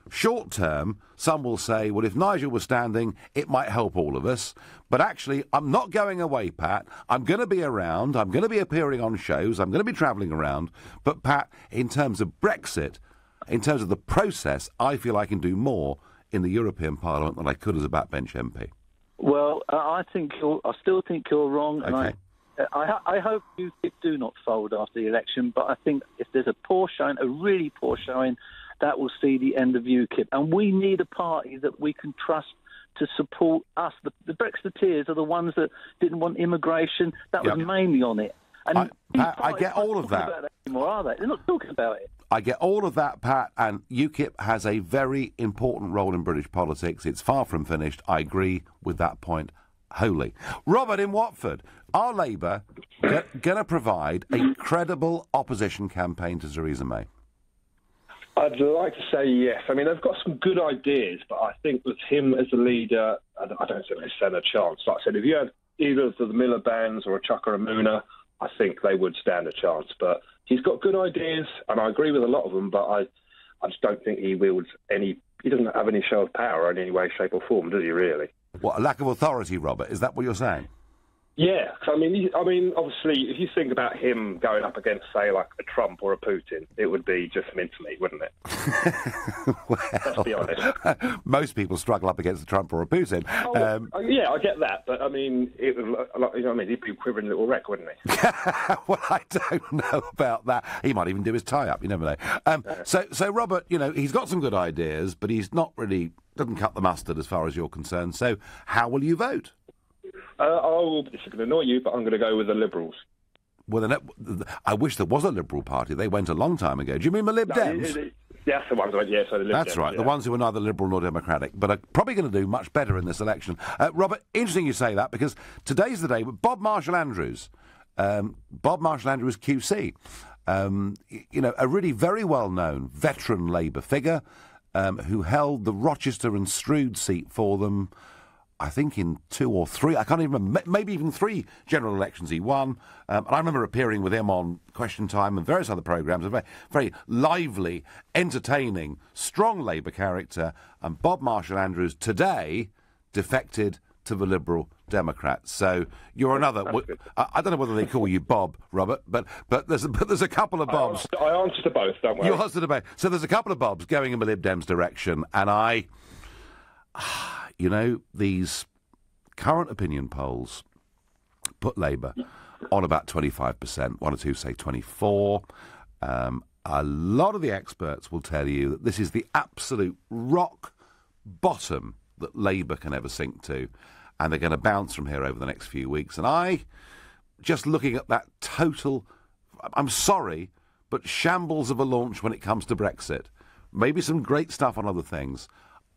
short term, some will say, well, if Nigel was standing, it might help all of us. But actually, I'm not going away, Pat. I'm going to be around. I'm going to be appearing on shows. I'm going to be travelling around. But, Pat, in terms of Brexit, in terms of the process, I feel I can do more in the European Parliament than I could as a backbench MP. Well, I still think you're wrong. Okay. And I hope UKIP do not fold after the election. But I think if there's a poor showing, a really poor showing, that will see the end of UKIP. And we need a party that we can trust to support us. The Brexiteers are the ones that didn't want immigration. That was mainly on it. And I get all of that. Anymore, are they? They're not talking about it. I get all of that, Pat, and UKIP has a very important role in British politics. It's far from finished. I agree with that point wholly. Robert in Watford, are Labour going to provide a credible opposition campaign to Theresa May? I'd like to say yes. I mean, they've got some good ideas, but I think with him as the leader, I don't think they stand a chance. Like I said, if you had either of the Miliband's or a Chuck or a Mooner, I think they would stand a chance. But he's got good ideas, and I agree with a lot of them, but I just don't think he wields any... He doesn't have any show of power in any way, shape or form, does he, really? What, a lack of authority, Robert? Is that what you're saying? Yeah, I mean, obviously, if you think about him going up against, say, like a Trump or a Putin, it would be just mincemeat, wouldn't it? Well, let's be honest. Most people struggle up against a Trump or a Putin. Yeah, I get that, but I mean, it would, you know what I mean? He'd be a quivering little wreck, wouldn't he? Well, I don't know about that. He might even do his tie-up. You never know. So Robert, you know, he's got some good ideas, but he's not really doesn't cut the mustard as far as you're concerned. So, how will you vote? This is going to annoy you, but I'm going to go with the Liberals. Well, I wish there was a Liberal Party. They went a long time ago. Do you mean the Lib Dems? That's the ones. Yeah, so the Lib That's Dems, right. yeah. The ones who are neither Liberal nor Democratic, but are probably going to do much better in this election. Robert, interesting you say that, because today's the day with Bob Marshall-Andrews. Bob Marshall-Andrews QC. You know, a really very well-known veteran Labour figure who held the Rochester and Stroud seat for them, I think in 2 or 3, I can't even remember, maybe even 3 general elections he won. And I remember appearing with him on Question Time and various other programmes, a very, very lively, entertaining, strong Labour character. And Bob Marshall-Andrews today defected to the Liberal Democrats. So you're another... I don't know whether they call you Bob, Robert, but there's a couple of Bobs. I answer to both, don't worry. You answer to both. So there's a couple of Bobs going in the Lib Dems' direction, and you know, these current opinion polls put Labour on about 25%. 1 or 2 say 24%. A lot of the experts will tell you that this is the absolute rock bottom that Labour can ever sink to, and they're going to bounce from here over the next few weeks. And just looking at that total, I'm sorry, but shambles of a launch when it comes to Brexit, maybe some great stuff on other things,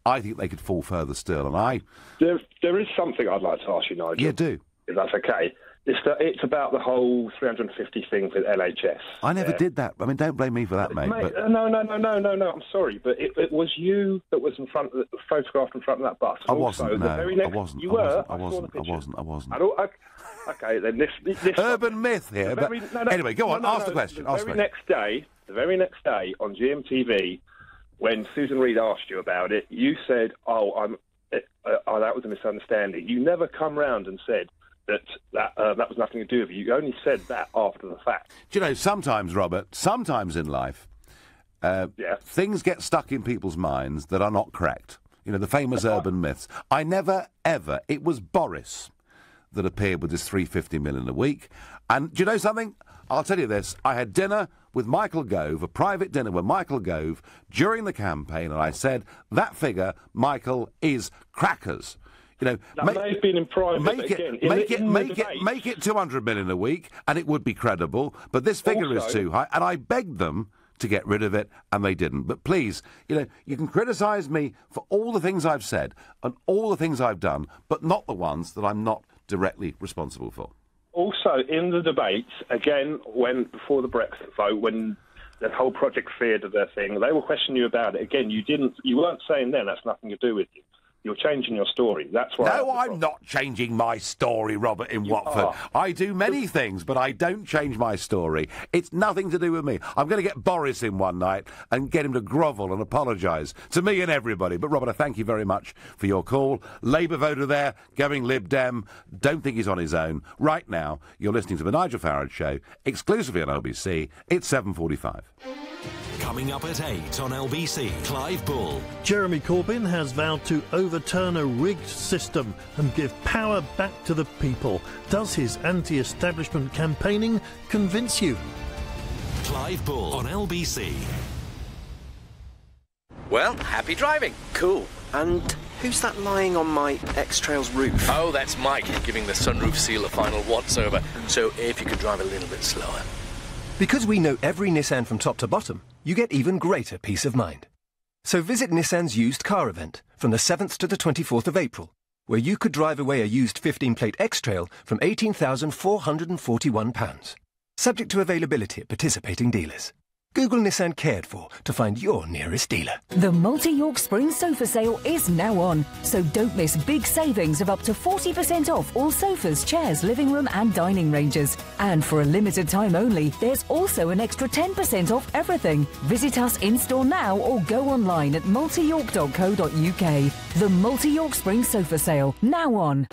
I think they could fall further still. And there is something I'd like to ask you, Nigel. Yeah, do. If that's okay. It's about the whole 350 thing with LHS. I never did that. I mean, don't blame me for that, mate. No. I'm sorry, but it was you that was photographed in front of that bus. I wasn't. No, I wasn't. You were. I wasn't. Okay, then this urban myth here. Anyway, go on. Ask the question. The very next day on GMTV, when Susan Reid asked you about it, you said, that was a misunderstanding. You never come round and said that was nothing to do with you. You only said that after the fact. Do you know, sometimes, Robert, sometimes in life, things get stuck in people's minds that are not correct. You know, the famous urban myths. I never, ever, it was Boris that appeared with this 350 million a week. And do you know something? I'll tell you this. I had dinner with Michael Gove, a private dinner with Michael Gove, during the campaign, and I said, that figure, Michael, is crackers. You know, that may have been in private. Make it 200 million a week, and it would be credible. But this figure is too high, and I begged them to get rid of it, and they didn't. But please, you know, you can criticise me for all the things I've said and all the things I've done, but not the ones that I'm not directly responsible for. Also, in the debates, again, before the Brexit vote, when the whole Project Feared of their thing, they were questioning you about it. Again, you weren't saying then that's nothing to do with you. You're changing your story. That's why. No, I'm not changing my story, Robert, in Watford. I do many things, but I don't change my story. It's nothing to do with me. I'm going to get Boris in one night and get him to grovel and apologise to me and everybody. But, Robert, I thank you very much for your call. Labour voter there, going Lib Dem. Don't think he's on his own. Right now, you're listening to The Nigel Farage Show, exclusively on LBC. It's 7:45. Coming up at 8 on LBC, Clive Bull. Jeremy Corbyn has vowed to overturn a rigged system and give power back to the people. Does his anti-establishment campaigning convince you? Clive Bull on LBC. Well, happy driving. Cool. And who's that lying on my X-Trail's roof? Oh, that's Mike, giving the sunroof seal a final once-over. So if you could drive a little bit slower. Because we know every Nissan from top to bottom, you get even greater peace of mind. So visit Nissan's used car event from the 7th to the 24th of April, where you could drive away a used 15-plate X-Trail from £18,441. Subject to availability at participating dealers. Google Nissan Cared For to find your nearest dealer. The Multi-York Spring Sofa Sale is now on, so don't miss big savings of up to 40% off all sofas, chairs, living room and dining ranges. And for a limited time only, there's also an extra 10% off everything. Visit us in-store now or go online at multiyork.co.uk. The Multi-York Spring Sofa Sale, now on.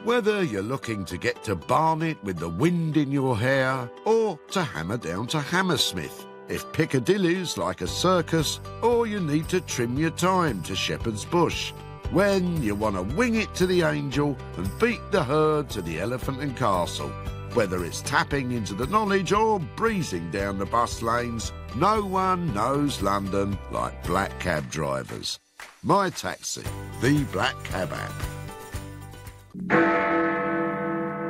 Whether you're looking to get to Barnet with the wind in your hair or to hammer down to Hammersmith, if Piccadilly's like a circus, or you need to trim your time to Shepherd's Bush. When you want to wing it to the Angel and beat the herd to the Elephant and Castle. Whether it's tapping into the knowledge or breezing down the bus lanes, no one knows London like black cab drivers. My Taxi, the black cab app.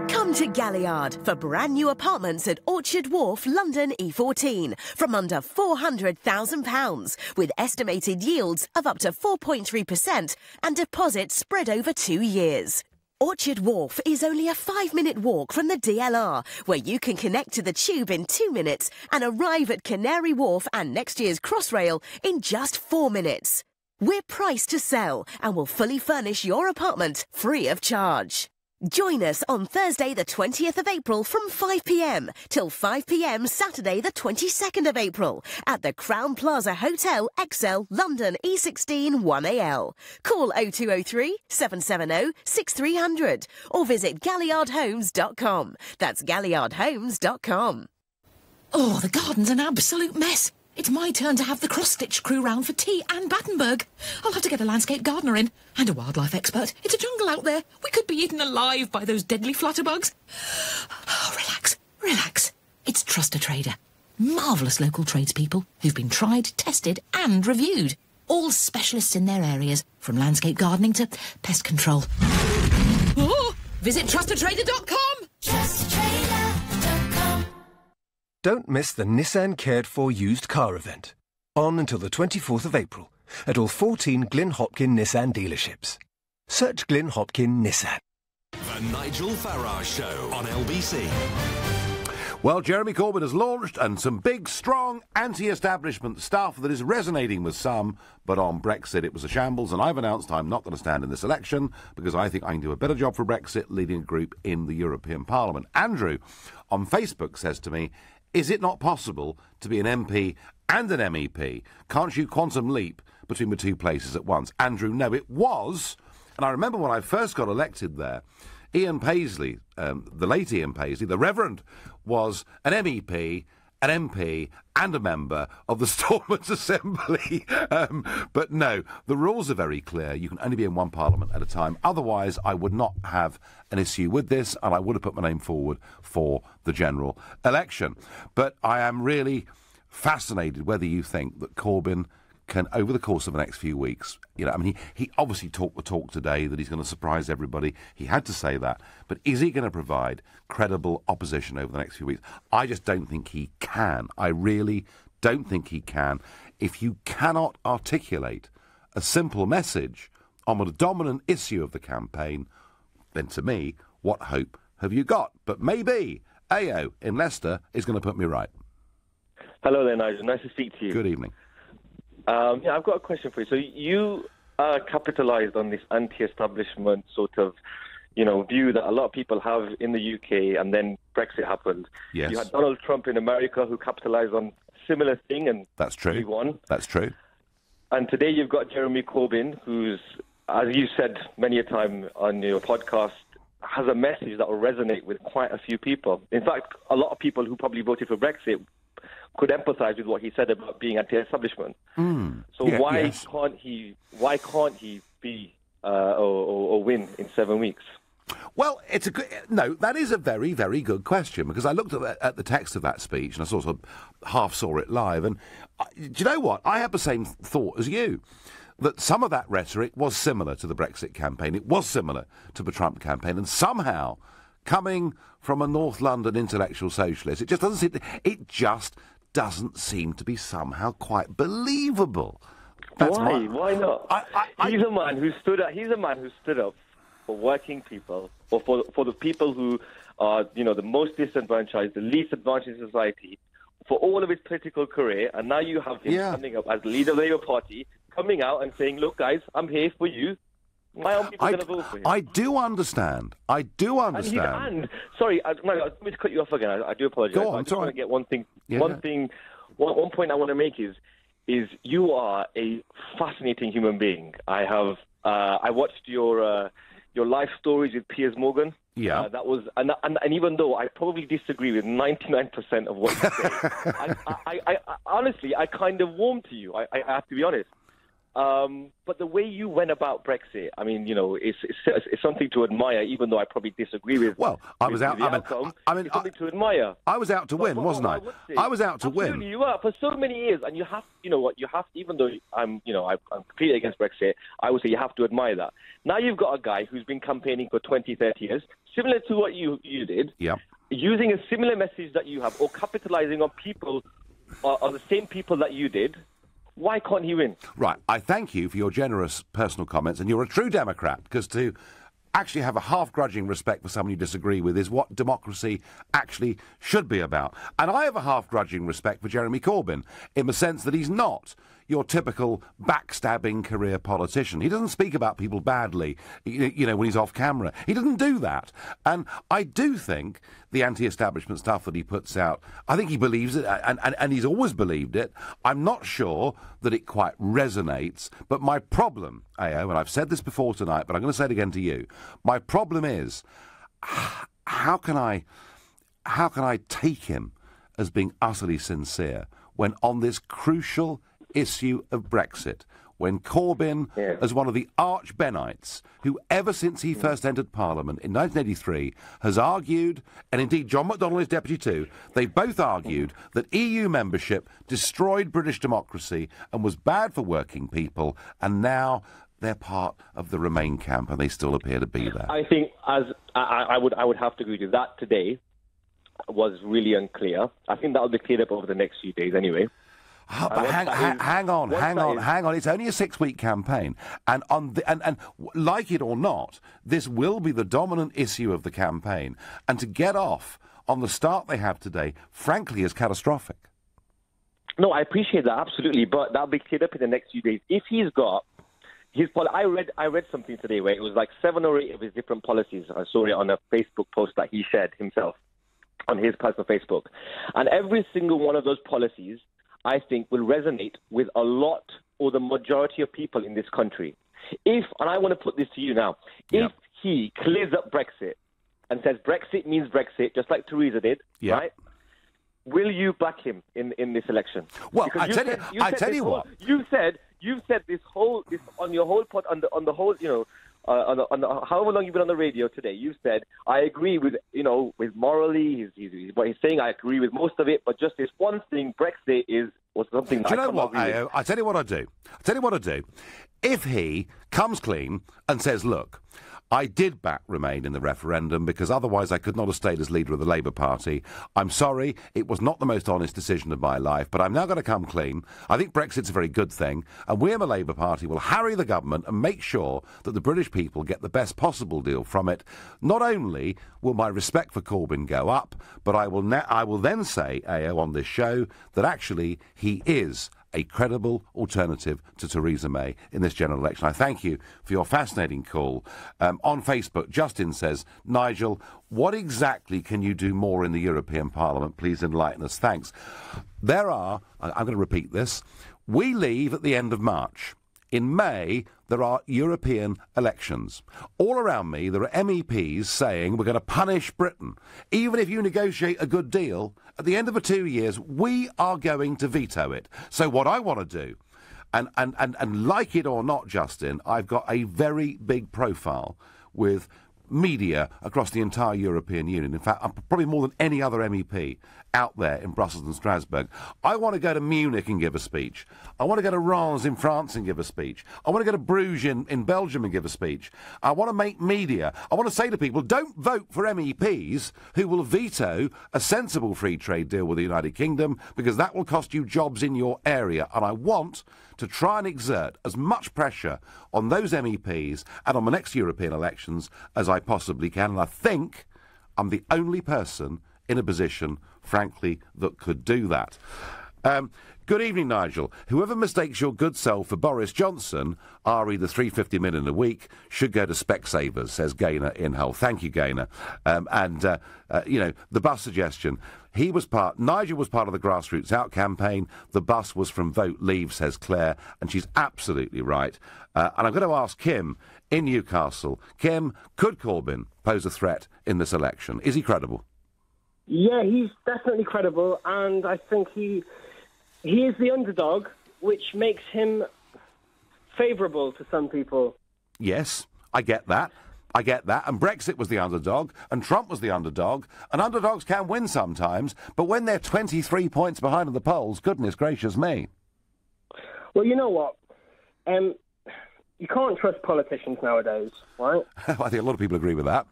Come to Galliard for brand new apartments at Orchard Wharf, London E14 from under £400,000 with estimated yields of up to 4.3% and deposits spread over 2 years. Orchard Wharf is only a 5-minute walk from the DLR, where you can connect to the tube in 2 minutes and arrive at Canary Wharf and next year's Crossrail in just 4 minutes. We're priced to sell and will fully furnish your apartment free of charge. Join us on Thursday the 20th of April from 5 p.m. till 5 p.m. Saturday the 22nd of April at the Crown Plaza Hotel XL, London E16 1AL. Call 0203 770 6300 or visit galliardhomes.com. That's galliardhomes.com. Oh, the garden's an absolute mess. It's my turn to have the cross-stitch crew round for tea and Battenberg. I'll have to get a landscape gardener in and a wildlife expert. It's a jungle out there. We could be eaten alive by those deadly flutterbugs. Oh, relax, relax. It's Trust a Trader. Marvellous local tradespeople who've been tried, tested and reviewed. All specialists in their areas, from landscape gardening to pest control. Oh, visit trustatrader.com. Trustatrader.com. Don't miss the Nissan Cared For used car event. On until the 24th of April at all 14 Glyn Hopkin Nissan dealerships. Search Glyn Hopkin Nissan. The Nigel Farage Show on LBC. Well, Jeremy Corbyn has launched and some big, strong, anti-establishment stuff that is resonating with some, but on Brexit it was a shambles, and I've announced I'm not going to stand in this election because I think I can do a better job for Brexit leading a group in the European Parliament. Andrew on Facebook says to me, is it not possible to be an MP and an MEP? Can't you quantum leap between the two places at once? Andrew, no, it was. And I remember when I first got elected there, Ian Paisley, the late Ian Paisley, the Reverend, was an MEP, an MP and a member of the Stormont Assembly. But no, the rules are very clear. You can only be in one parliament at a time. Otherwise, I would not have an issue with this, and I would have put my name forward for the general election. But I am really fascinated whether you think that Corbyn can, over the course of the next few weeks, you know, I mean, he obviously talked the talk today that he's going to surprise everybody. He had to say that. But is he going to provide credible opposition over the next few weeks? I just don't think he can. I really don't think he can. If you cannot articulate a simple message on the dominant issue of the campaign, then to me, what hope have you got? But maybe Ayo in Leicester is going to put me right. Hello there, Nigel. Nice to speak to you. Good evening. I've got a question for you. So you capitalised on this anti-establishment sort of, view that a lot of people have in the UK, and then Brexit happened. Yes. You had Donald Trump in America who capitalised on a similar thing, and that's true. He won. That's true. And today you've got Jeremy Corbyn, who's, as you said many a time on your podcast, has a message that will resonate with quite a few people. In fact, a lot of people who probably voted for Brexit could empathise with what he said about being anti-establishment. So why can't he be or win in 7 weeks? Well, that is a very, very good question, because I looked at the text of that speech and I sort of half saw it live, and do you know what? I had the same thought as you, that some of that rhetoric was similar to the Brexit campaign. It was similar to the Trump campaign, and somehow, coming from a North London intellectual socialist, it just doesn't seem to be somehow quite believable. Why not? He's a man who stood up for working people, or for the people who are, the most disadvantaged, the least advantaged in society, for all of his political career. And now you have him standing up as the leader of the Labour Party, coming out and saying, "Look, guys, I'm here for you." Why aren't people going to vote for him? I do understand. And sorry, I'm going to cut you off again. I do apologise. Go on, I just want to get one thing. Yeah. One point I want to make is you are a fascinating human being. I watched your life stories with Piers Morgan. Yeah, that was and even though I probably disagree with 99% of what you say, I honestly kind of warm to you. I have to be honest. But the way you went about Brexit, I mean, it's something to admire, even though I probably disagree with. Well, I was out. It's something to admire. I was out to win, wasn't I? I was out to win. Absolutely, you were for so many years, and you have, even though I'm completely against Brexit, I would say you have to admire that. Now you've got a guy who's been campaigning for 20, 30 years, similar to what you did. Yeah. Using a similar message that you have, or capitalising on people, on the same people that you did. Why can't he win? Right. I thank you for your generous personal comments, and you're a true Democrat, because to actually have a half-grudging respect for someone you disagree with is what democracy actually should be about. And I have a half-grudging respect for Jeremy Corbyn, in the sense that he's not your typical backstabbing career politician. He doesn't speak about people badly, when he's off camera. He doesn't do that. And I do think the anti-establishment stuff that he puts out, I think he believes it, and he's always believed it. I'm not sure that it quite resonates, but my problem, AO, and I've said this before tonight, but I'm going to say it again to you, my problem is, how can I take him as being utterly sincere when on this crucial issue of Brexit, when Corbyn, as one of the arch-Bennites, who ever since he first entered Parliament in 1983 has argued, and indeed John McDonnell is deputy too, they both argued that EU membership destroyed British democracy and was bad for working people, and now they're part of the Remain camp, and they still appear to be there. I think, I would have to agree with that today, was really unclear. I think that will be cleared up over the next few days anyway. But hang on. It's only a 6-week campaign, and like it or not, this will be the dominant issue of the campaign. And to get off on the start they have today, frankly, is catastrophic. No, I appreciate that absolutely, but that'll be cleared up in the next few days. If he's got his I read something today where it was like 7 or 8 of his different policies. I saw it on a Facebook post that he shared himself on his personal Facebook, and every single one of those policies, I think, will resonate with a lot or the majority of people in this country. And I want to put this to you now, if he clears up Brexit and says Brexit means Brexit, just like Theresa did, right? Will you back him in this election? Well, I tell you what. You've said this on your whole pod, on the whole, however long you've been on the radio today, you've said, I agree with morally, what he's saying, I agree with most of it, but just this one thing, Brexit was something that do you know what, Ayo? I tell you what I do. If he comes clean and says, look, I did back Remain in the referendum because otherwise I could not have stayed as leader of the Labour Party. I'm sorry, it was not the most honest decision of my life, but I'm now going to come clean. I think Brexit's a very good thing, and we in the Labour Party will harry the government and make sure that the British people get the best possible deal from it. Not only will my respect for Corbyn go up, but I will then say, AO, on this show, that actually he is a credible alternative to Theresa May in this general election. I thank you for your fascinating call. On Facebook, Justin says, Nigel, what exactly can you do more in the European Parliament? Please enlighten us. Thanks. I'm going to repeat this. We leave at the end of March. In May, there are European elections. All around me, there are MEPs saying we're going to punish Britain. Even if you negotiate a good deal, at the end of the 2 years, we are going to veto it. So what I want to do, and like it or not, Justin, I've got a very big profile with media across the entire European Union. In fact, I'm probably more than any other MEP. out there in Brussels and Strasbourg. I want to go to Munich and give a speech. I want to go to Reims in France and give a speech. I want to go to Bruges in Belgium and give a speech. I want to make media. I want to say to people, don't vote for MEPs who will veto a sensible free trade deal with the United Kingdom, because that will cost you jobs in your area. And I want to try and exert as much pressure on those MEPs and on the next European elections as I possibly can. And I think I'm the only person in a position, frankly, that could do that. Good evening, Nigel. Whoever mistakes your good self for Boris Johnson, re the 350 million a week, should go to Specsavers, says Gaynor in Hull. Thank you, Gaynor. You know, the bus suggestion. Nigel was part of the Grassroots Out campaign. The bus was from Vote Leave, says Claire, and she's absolutely right. And I'm going to ask Kim in Newcastle. Kim, could Corbyn pose a threat in this election? Is he credible? Yeah, he's definitely credible, and I think he is the underdog, which makes him favourable to some people. Yes, I get that. And Brexit was the underdog, and Trump was the underdog, and underdogs can win sometimes, but when they're 23 points behind in the polls, goodness gracious me. Well, you know what? You can't trust politicians nowadays, right? I think a lot of people agree with that.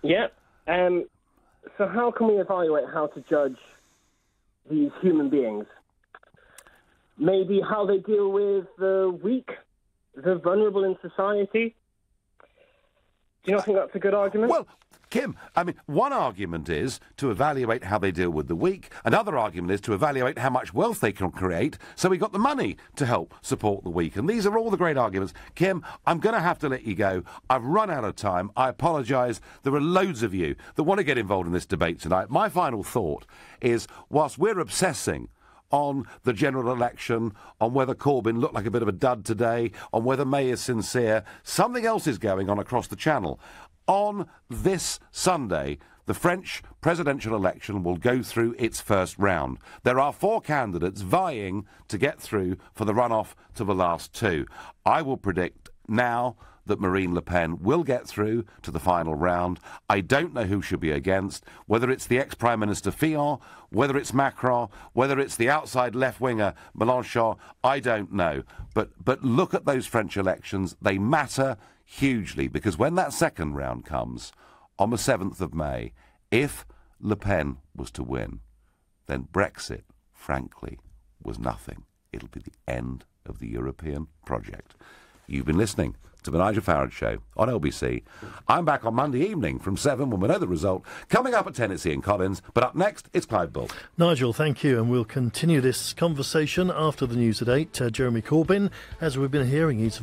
Yeah. So how can we evaluate how to judge these human beings? Maybe how they deal with the weak, the vulnerable in society? Do you not think that's a good argument? Well, Kim, I mean, one argument is to evaluate how they deal with the weak. Another argument is to evaluate how much wealth they can create so we got the money to help support the weak. And these are all the great arguments. Kim, I'm going to have to let you go. I've run out of time. I apologise. There are loads of you that want to get involved in this debate tonight. My final thought is, whilst we're obsessing on the general election, on whether Corbyn looked like a bit of a dud today, on whether May is sincere, something else is going on across the channel. On this Sunday, the French presidential election will go through its first round. There are 4 candidates vying to get through for the runoff to the last 2. I will predict now that Marine Le Pen will get through to the final round. I don't know who she'll be against, whether it's the ex-Prime Minister Fillon, whether it's Macron, whether it's the outside left-winger Mélenchon, I don't know. But look at those French elections. They matter hugely, because when that second round comes, on the 7th of May, if Le Pen was to win, then Brexit, frankly, was nothing. It'll be the end of the European project. You've been listening to the Nigel Farage Show on LBC. I'm back on Monday evening from 7 when we know the result. Coming up at 10, it's Ian Collins. But up next, it's Clive Bull. Nigel, thank you. And we'll continue this conversation after the news at 8. Jeremy Corbyn, as we've been hearing, he's